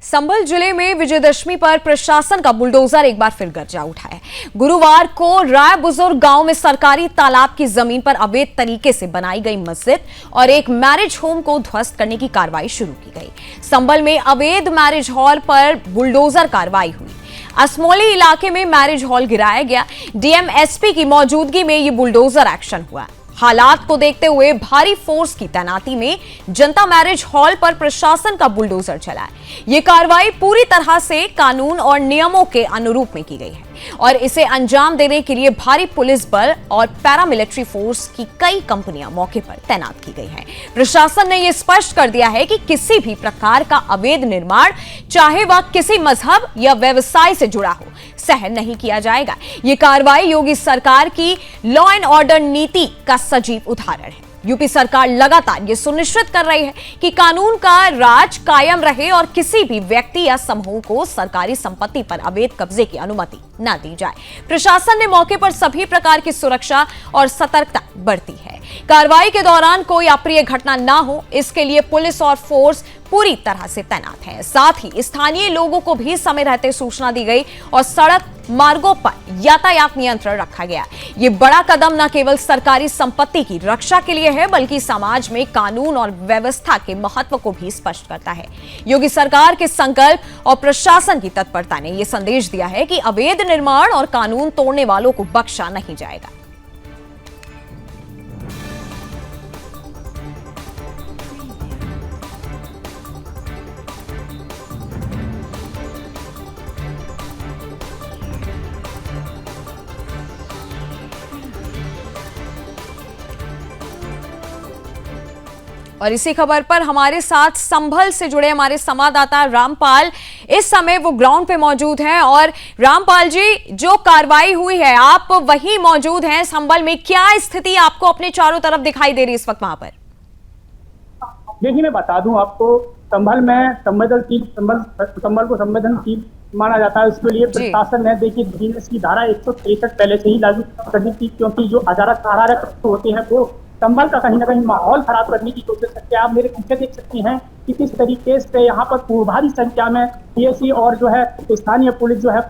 संभल जिले में विजयदशमी पर प्रशासन का बुलडोजर एक बार फिर गरजा उठा है। गुरुवार को राय बुजुर्ग गांव में सरकारी तालाब की जमीन पर अवैध तरीके से बनाई गई मस्जिद और एक मैरिज होम को ध्वस्त करने की कार्रवाई शुरू की गई। संभल में अवैध मैरिज हॉल पर बुलडोजर कार्रवाई हुई। असमौली इलाके में मैरिज हॉल गिराया गया। डीएम एसपी की मौजूदगी में यह बुलडोजर एक्शन हुआ। हालात को देखते हुए भारी फोर्स की तैनाती में जनता मैरिज हॉल पर प्रशासन का बुलडोजर चला है। यह कार्रवाई पूरी तरह से कानून और नियमों के अनुरूप में की गई है और इसे अंजाम देने के लिए भारी पुलिस बल और पैरामिलिट्री फोर्स की कई कंपनियां मौके पर तैनात की गई हैं। प्रशासन ने यह स्पष्ट कर दिया है कि किसी भी प्रकार का अवैध निर्माण, चाहे वह किसी मजहब या व्यवसाय से जुड़ा हो, सहन नहीं किया जाएगा। यह कार्रवाई योगी सरकार की लॉ एंड ऑर्डर नीति का सजीव उदाहरण है। यूपी सरकार लगातार यह सुनिश्चित कर रही है कि कानून का राज कायम रहे और किसी भी व्यक्ति या समूह को सरकारी संपत्ति पर अवैध कब्जे की अनुमति न दी जाए। प्रशासन ने मौके पर सभी प्रकार की सुरक्षा और सतर्कता बरती है। कार्रवाई के दौरान कोई अप्रिय घटना न हो, इसके लिए पुलिस और फोर्स पूरी तरह से तैनात है। साथ ही स्थानीय लोगों को भी समय रहते सूचना दी गई और सड़क मार्गों पर यातायात नियंत्रण रखा गया। ये बड़ा कदम न केवल सरकारी संपत्ति की रक्षा के लिए है, बल्कि समाज में कानून और व्यवस्था के महत्व को भी स्पष्ट करता है। योगी सरकार के संकल्प और प्रशासन की तत्परता ने यह संदेश दिया है कि अवैध निर्माण और कानून तोड़ने वालों को बख्शा नहीं जाएगा। और इसी खबर पर हमारे साथ संभल से जुड़े हमारे संवाददाता रामपाल इस समय वो ग्राउंड पे मौजूद हैं। और रामपाल जी, जो कार्रवाई हुई है, आप वहीं मौजूद हैं संभल में, क्या स्थिति आपको अपने चारों तरफ दिखाई दे रही है इस वक्त वहां पर? देखिए, मैं बता दूं आपको, संभल में संभल को संवेदनशील माना जाता है। उसके लिए प्रशासन ने देखिए बीएनएस की धारा 163 पहले से ही लागू कर दी थी, क्योंकि जो अरारक होते हैं वो संभल का कहीं ना कहीं माहौल खराब करने की कोशिश करते हैं। आप मेरे पीछे देख सकती हैं कि किस तरीके से यहाँ पर भारी संख्या में पीएसी और जो है स्थानीय पुलिस जो है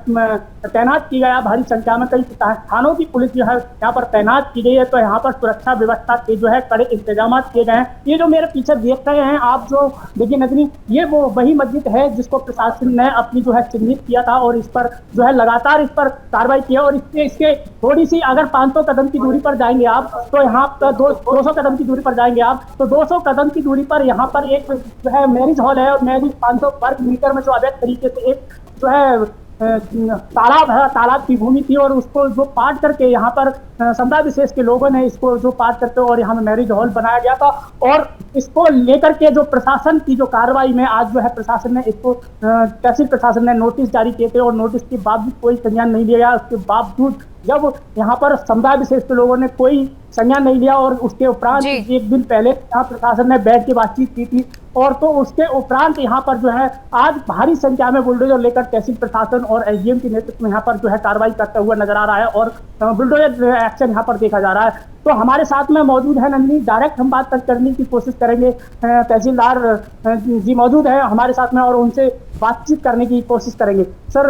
तैनात की गया। भारी संख्या में कई थानों की पुलिस जो है यहाँ पर तैनात की गई है। तो यहाँ पर सुरक्षा व्यवस्था के जो है कड़े इंतजाम किए गए हैं। ये जो मेरे पीछे देख रहे हैं आप, जो देखिए नजनी, ये वो वही मस्जिद है जिसको प्रशासन ने अपनी जो है चिन्हित किया था और इस पर जो है लगातार इस पर कार्रवाई की है। और इसके थोड़ी सी अगर 500 कदम की दूरी पर जाएंगे आप, तो यहाँ पर 200 कदम की दूरी पर जाएंगे आप, तो 200 कदम की दूरी पर यहाँ पर एक जो है मैरिज हॉल है। और मैरिज 500 वर्ग मीटर में जो अवैध तरीके से एक जो है तालाब है, तालाब की भूमि थी, और उसको जो पाट करके यहाँ पर समुदाय विशेष के लोगों ने इसको जो पाट करते और यहाँ में मैरिज हॉल बनाया गया था। और इसको लेकर के जो प्रशासन की जो कार्रवाई में आज जो है प्रशासन ने इसको तहसील प्रशासन ने नोटिस जारी किए थे और नोटिस के बावजूद कोई संज्ञान नहीं लिया गया। उसके बावजूद जब यहाँ पर समुदाय विशेष के लोगों ने कोई संज्ञान नहीं लिया और उसके उपरांत एक दिन पहले यहाँ प्रशासन ने बैठ के बातचीत की थी, और तो उसके उपरांत यहाँ पर जो है आज भारी संख्या में बुलडोजर लेकर तहसील प्रशासन और एसडीएम के नेतृत्व में यहाँ पर जो है कार्रवाई करता हुआ नजर आ रहा है और बुलडोजर एक्शन यहाँ पर देखा जा रहा है। तो हमारे साथ में मौजूद है नंदिनी, डायरेक्ट हम बात करने की कोशिश करेंगे। तहसीलदार जी मौजूद है हमारे साथ में और उनसे बातचीत करने की कोशिश करेंगे। सर,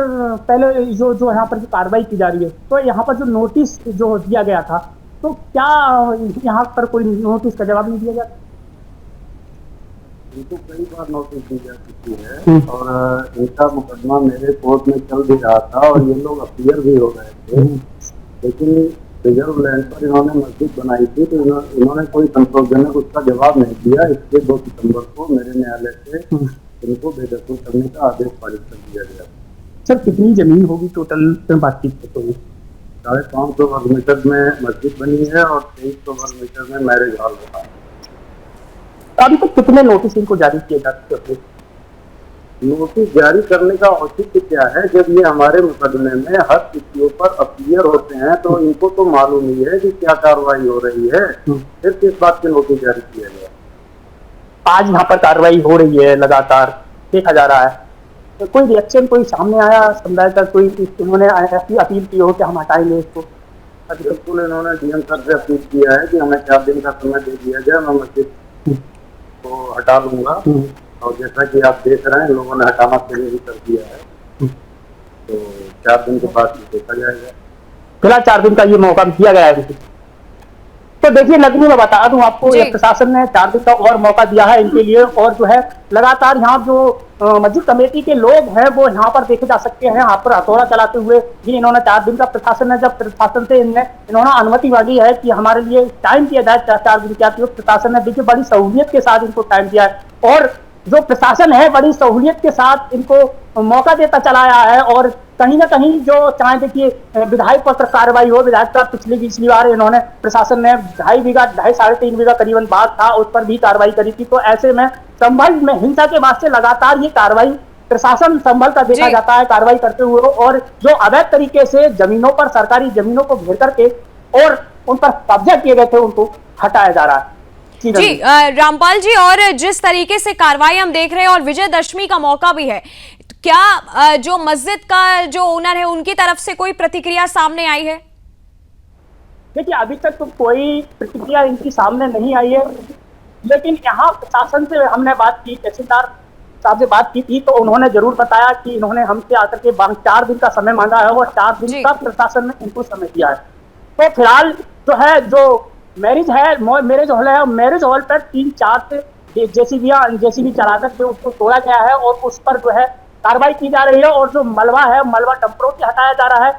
पहले जो यहाँ पर जो कार्रवाई की जा रही है, तो यहाँ पर जो नोटिस जो दिया गया था, तो क्या यहाँ पर कोई नोटिस का जवाब नहीं दिया गया? इनको कई बार नोटिस दी जा चुकी है और इनका मुकदमा मेरे कोर्ट में चल भी रहा था और ये लोग अपीयर भी हो गए थे। लेकिन रिजर्व लैंड पर इन्होंने मस्जिद बनाई थी, तो इन्होंने कोई संतोषजनक उसका जवाब नहीं दिया। इसलिए 2 सितंबर को मेरे न्यायालय से इनको बेदखल करने का आदेश पारित कर दिया गया। सर, कितनी जमीन होगी टोटल बातचीत होगी? 550 वर्ग मीटर में मस्जिद बनी है और 2300 वर्ग मीटर में मैरिज हॉल बना है। अभी तक कितने नोटिस इनको जारी किए जा चुके? नोटिस जारी करने का औचित्य क्या है? जब ये हमारे मुकदमे में हर स्थितियों पर अपीयर होते हैं तो इनको तो मालूम ही है कि क्या कार्रवाई हो रही है, फिर किस बात के नोटिस जारी किया गया? आज यहाँ पर कार्रवाई हो रही है, लगातार देखा जा रहा है, तो कोई रिएक्शन कोई सामने आया समुदाय का? कोई इन्होंने ऐसी अपील की हो कि हम हटाएंगे इसको? बिल्कुल, इन्होंने डीएम सर से अपील किया है कि हमें 4 दिन का समय दे दिया जाए, मैं मस्जिद को हटा लूंगा। और जैसा कि आप देख रहे हैं, लोगों ने हटाना शुरू भी कर दिया है, तो 4 दिन के बाद देखा जाएगा। फिलहाल 4 दिन का ये मौका दिया गया है। तो देखिए नगरी में बता दूं आपको, ये प्रशासन ने 4 दिन का और मौका दिया है इनके लिए, और जो है लगातार यहाँ जो मस्जिद कमेटी के लोग हैं वो यहाँ पर देखे जा सकते हैं, यहाँ पर हथौड़ा चलाते हुए भी इन्होंने 4 दिन का, प्रशासन ने जब प्रशासन से इन्होंने अनुमति मांगी है कि हमारे लिए टाइम दिया जाए 4 दिन का, तो प्रशासन ने देखिए बड़ी सहूलियत के साथ इनको टाइम दिया है, और जो प्रशासन है बड़ी सहूलियत के साथ इनको मौका देता चला आया है। और कहीं ना कहीं जो चाहे देखिए विधायक पर कार्रवाई हो, विधायक का पिछली बार इन्होंने प्रशासन ने 2.5 बीघा 2.5-3.5 बीघा करीबन बाग था, उस पर भी कार्रवाई करी थी। तो ऐसे में संभल में हिंसा के बाद से लगातार ये कार्रवाई प्रशासन संभल का देखा जाता है कार्रवाई करते हुए, और जो अवैध तरीके से जमीनों पर, सरकारी जमीनों को घेर करके और उन पर कब्जा किए गए थे उनको हटाया जा रहा है। जी रामपाल जी, और जिस तरीके से कार्रवाई हम देख रहे हैं और विजयदशमी का मौका भी है, क्या जो मस्जिद का जो ओनर है उनकी तरफ से कोई प्रतिक्रिया सामने आई है? देखिए अभी तक तो कोई प्रतिक्रिया इनकी सामने नहीं आई है, लेकिन यहाँ प्रशासन से हमने बात की, तहसीलदार साहब से बात की थी, तो उन्होंने जरूर बताया कि इन्होंने हमसे आकर के 4 दिन का समय मांगा है, और 4 दिन का प्रशासन ने इनको समय दिया है। तो फिलहाल जो है, जो मैरिज हॉल है, मैरिज हॉल पर 3-4 से जेसीबी चला करके उसको तोड़ा गया है, और उस पर जो है कार्रवाई की जा रही है, और जो मलबा है, मलबा टम्परों से हटाया जा रहा है।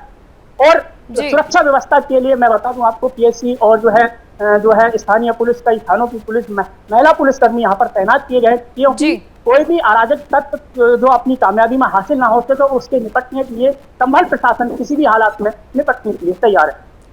और सुरक्षा व्यवस्था के लिए मैं बता दूं आपको, पीएससी और जो है स्थानीय पुलिस, कई थानों की पुलिस, महिला पुलिसकर्मी यहाँ पर तैनात किए गए, क्योंकि कोई भी अराजक तत्व जो अपनी कामयाबी में हासिल ना होते तो उसके निपटने के लिए संभल प्रशासन किसी भी हालात में निपटने के लिए तैयार है।